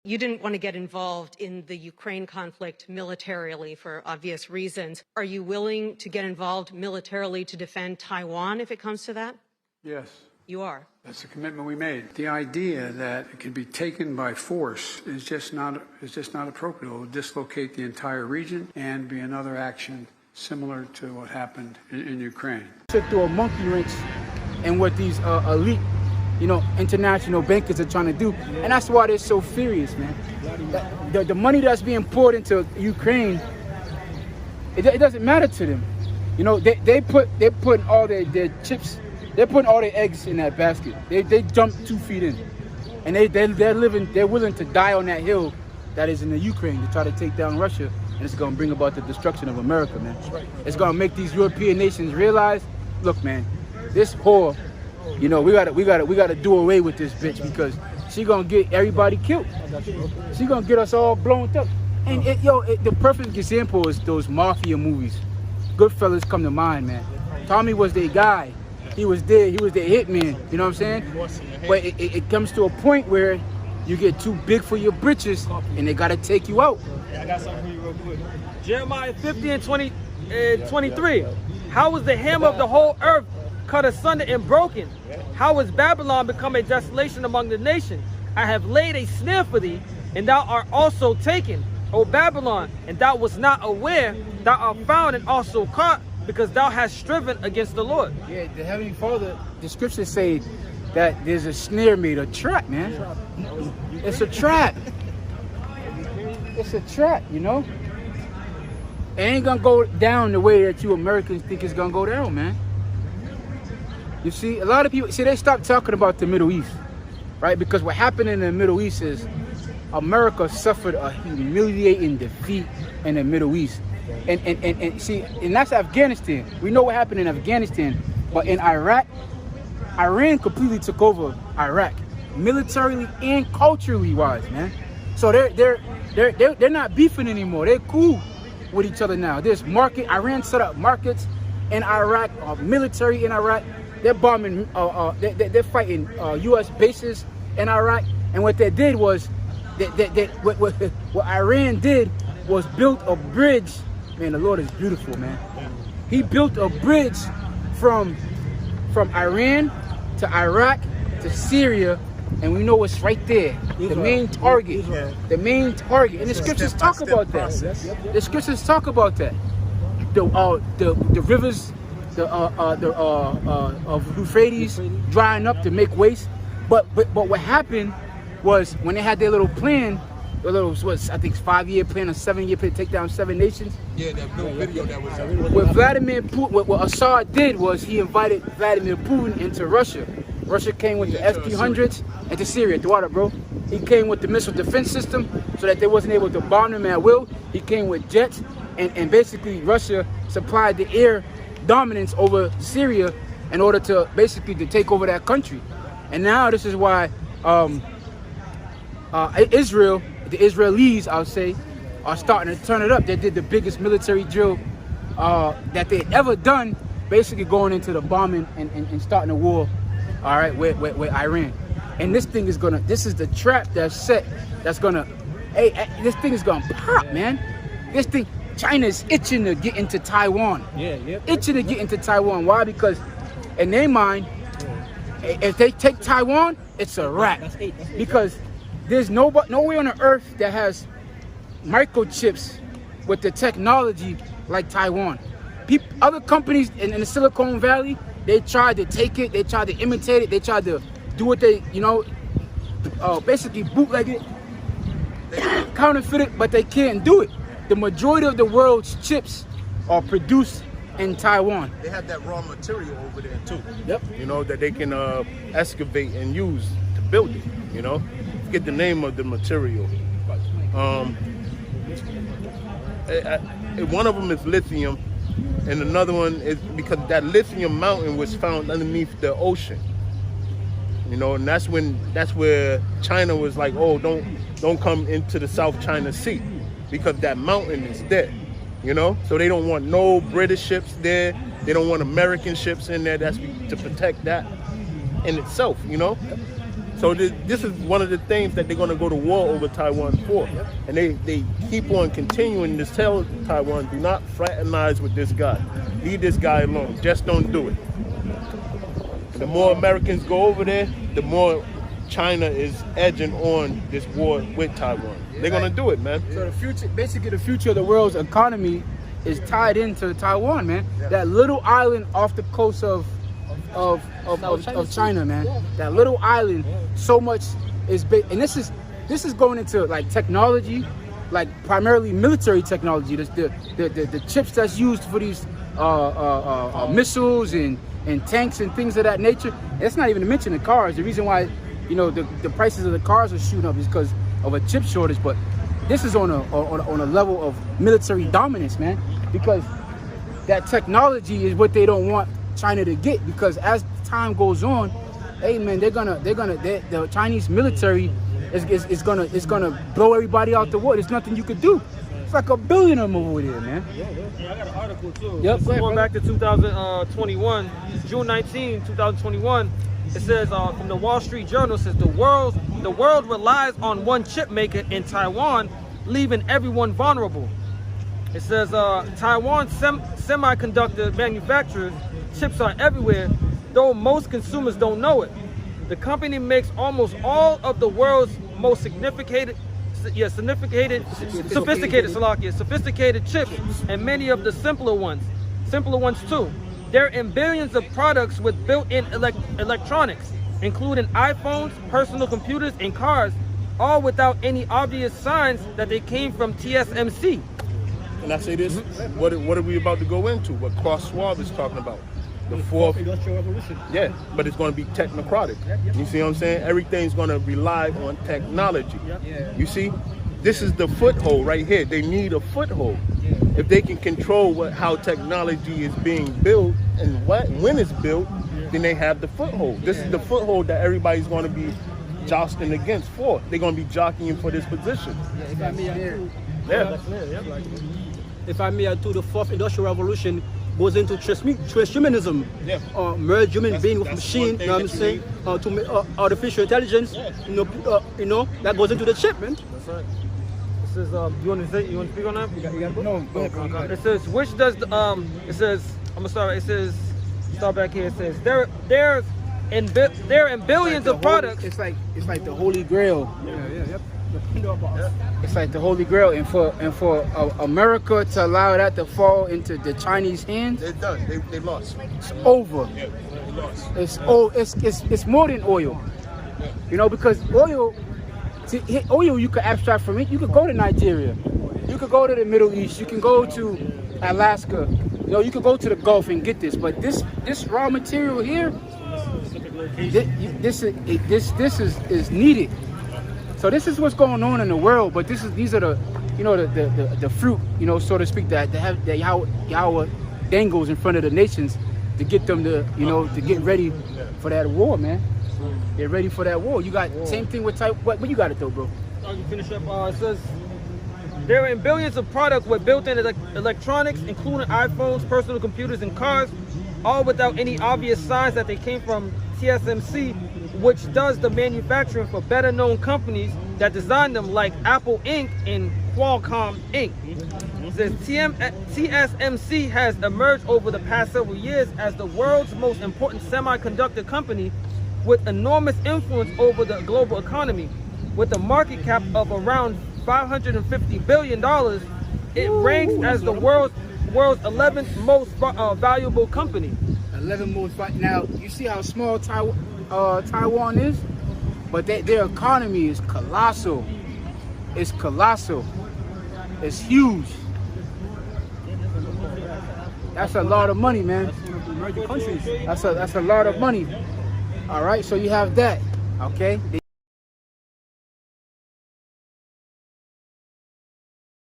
You didn't want to get involved in the Ukraine conflict militarily for obvious reasons. Are you willing to get involved militarily to defend Taiwan if it comes to that? Yes. You are. That's the commitment we made. The idea that it can be taken by force is just not appropriate. It will dislocate the entire region and be another action similar to what happened in Ukraine. To throw a monkey wrench in what these elite, international bankers are trying to do, and that's why they're so furious, man. The money that's being poured into Ukraine, it doesn't matter to them. They're putting all their chips. They're putting all their eggs in that basket. They jumped 2 feet in, and they're willing to die on that hill that is in the Ukraine to try to take down Russia, and it's going to bring about the destruction of America, man. It's going to make these European nations realize, look, man, this whore, we gotta do away with this bitch because she gonna get everybody killed. She gonna get us all blown up. And the perfect example is those mafia movies. Goodfellas come to mind, man. Tommy was their guy. He was there. He was their hitman. You know what I'm saying? But it comes to a point where you get too big for your britches, and they gotta take you out. Yeah, I got something for you real quick. Jeremiah 50 and 23. How was the hammer of the whole earth cut asunder and broken? How has Babylon become a desolation among the nations? I have laid a snare for thee, and thou art also taken, O Babylon, and thou wast not aware. Thou art found and also caught, because thou hast striven against the Lord. Yeah, the Heavenly Father, the scriptures say that there's a snare made, a trap, man. It's a trap. It's a trap, It ain't gonna go down the way that you Americans think it's gonna go down, man. You see, a lot of people, they stopped talking about the Middle East, right? Because what happened in the Middle East is America suffered a humiliating defeat in the Middle East. And that's Afghanistan. We know what happened in Afghanistan, but in Iraq, Iran completely took over Iraq, militarily and culturally wise, man. So they're not beefing anymore. They're cool with each other now. There's Iran set up markets in Iraq, military in Iraq. They're bombing. They're fighting U.S. bases in Iraq. And what they did was, what Iran did was built a bridge. Man, the Lord is beautiful, man. He built a bridge from Iran to Iraq to Syria, and we know it's right there. The main target. The main target. And the scriptures talk about that. The scriptures talk about that. The rivers of Euphrates drying up to make waste. But what happened was when they had their little plan, I think 5-year plan or 7-year plan to take down 7 nations. Yeah, that little video that was out. What Vladimir Putin, what Assad did was he invited Vladimir Putin into Russia. Russia came with the S-300s into Syria. Throughout it, bro. He came with the missile defense system so that they wasn't able to bomb them at will. He came with jets, and basically Russia supplied the air dominance over Syria in order to basically to take over that country. And now this is why Israel, the Israelis, I'll say, are starting to turn it up. They did the biggest military drill that they ever done, basically going into the bombing and starting a war, all right, with Iran. And this thing is this is the trap that's set, that's this thing is gonna pop, man. This thing, China's itching to get into Taiwan. Itching to get into Taiwan. Why? Because in their mind, if they take Taiwan, it's a wrap. Because there's nowhere on the earth that has microchips with the technology like Taiwan. Other companies in the Silicon Valley, they tried to take it, they tried to imitate it, they tried to do what they, basically bootleg it, counterfeit it, but they can't do it. The majority of the world's chips are produced in Taiwan. They have that raw material over there too. Yep. That they can excavate and use to build it. Forget the name of the material. One of them is lithium, and another one is because that lithium mountain was found underneath the ocean. And that's where China was like, oh, don't come into the South China Sea, because that mountain is there. So they don't want no British ships there. They don't want American ships in there. That's to protect that in itself. So this is one of the things that they're going to go to war over Taiwan for. And they keep on continuing to tell Taiwan, do not fraternize with this guy. Leave this guy alone. Just don't do it. The more Americans go over there, the more China is edging on this war with Taiwan. They're going to do it, man. So the future, basically the future of the world's economy is tied into Taiwan, man. That little island off the coast of China, man. That little island, so much is big, and this is going into like technology, like primarily military technology. The chips that's used for these missiles and tanks and things of that nature. It's not even to mention the cars. The reason why, you know, the prices of the cars are shooting up is because of a chip shortage. But this is on a level of military dominance, man, because that technology is what they don't want China to get, because as time goes on, hey man, the Chinese military is gonna blow everybody out the water. There's nothing you could do. It's like $1 billion of them over there, man. Yeah, I got an article too. Yep, Going back to 2021, June 19, 2021. It says from the Wall Street Journal, it says the world relies on one chip maker in Taiwan, leaving everyone vulnerable. It says Taiwan semiconductor manufacturers, chips are everywhere, though most consumers don't know it. The company makes almost all of the world's most sophisticated chips, and many of the simpler ones too. They're in billions of products with built-in electronics, including iPhones, personal computers, and cars, all without any obvious signs that they came from TSMC. And I say this, what are we about to go into? What Klaus Schwab is talking about? The fourth industrial revolution. Yeah, but it's going to be technocratic. You see what I'm saying? Everything's going to rely on technology. You see, this is the foothold right here. They need a foothold. If they can control how technology is being built and when it's built, then they have the foothold. This is the foothold that everybody's going to be jostling against for. They're going to be jockeying for this position. If I may add to, the fourth industrial revolution goes into transhumanism, merge human being with machine. You know what I'm saying? To make artificial intelligence. You know that goes into the chip, man. That's right. It says, you want to speak on that? No, go ahead. It says, which does the, it says, I'm gonna start. It says, start back here. It says, there in billions of products. It's like the Holy Grail. It's like the Holy Grail, and for America to allow that to fall into the Chinese hands, They're done. They lost. it's over. Yeah, they lost. It's more than oil, you know, because oil you could abstract from it. You could go to Nigeria, you could go to the Middle East, you can go to Alaska, you know, you could go to the Gulf and get this. But this raw material here, this is needed. So this is what's going on in the world, but these are the, you know, the fruit, you know, so to speak, that Yahweh dangles in front of the nations to get them to, you know, to get ready for that war, man. Get ready for that war. You got same thing with what you got it though, bro? You finish up. It says there are billions of products with built-in electronics, including iPhones, personal computers, and cars, all without any obvious signs that they came from TSMC, which does the manufacturing for better-known companies that design them, like Apple Inc. and Qualcomm Inc. It says TSMC has emerged over the past several years as the world's most important semiconductor company, with enormous influence over the global economy. With a market cap of around $550 billion, it ranks as the world's 11th most valuable company. 11 most. Now you see how small Taiwan is, but their economy is colossal. It's colossal. It's huge. That's a lot of money, man. That's a lot of money. All right, so you have that. Okay.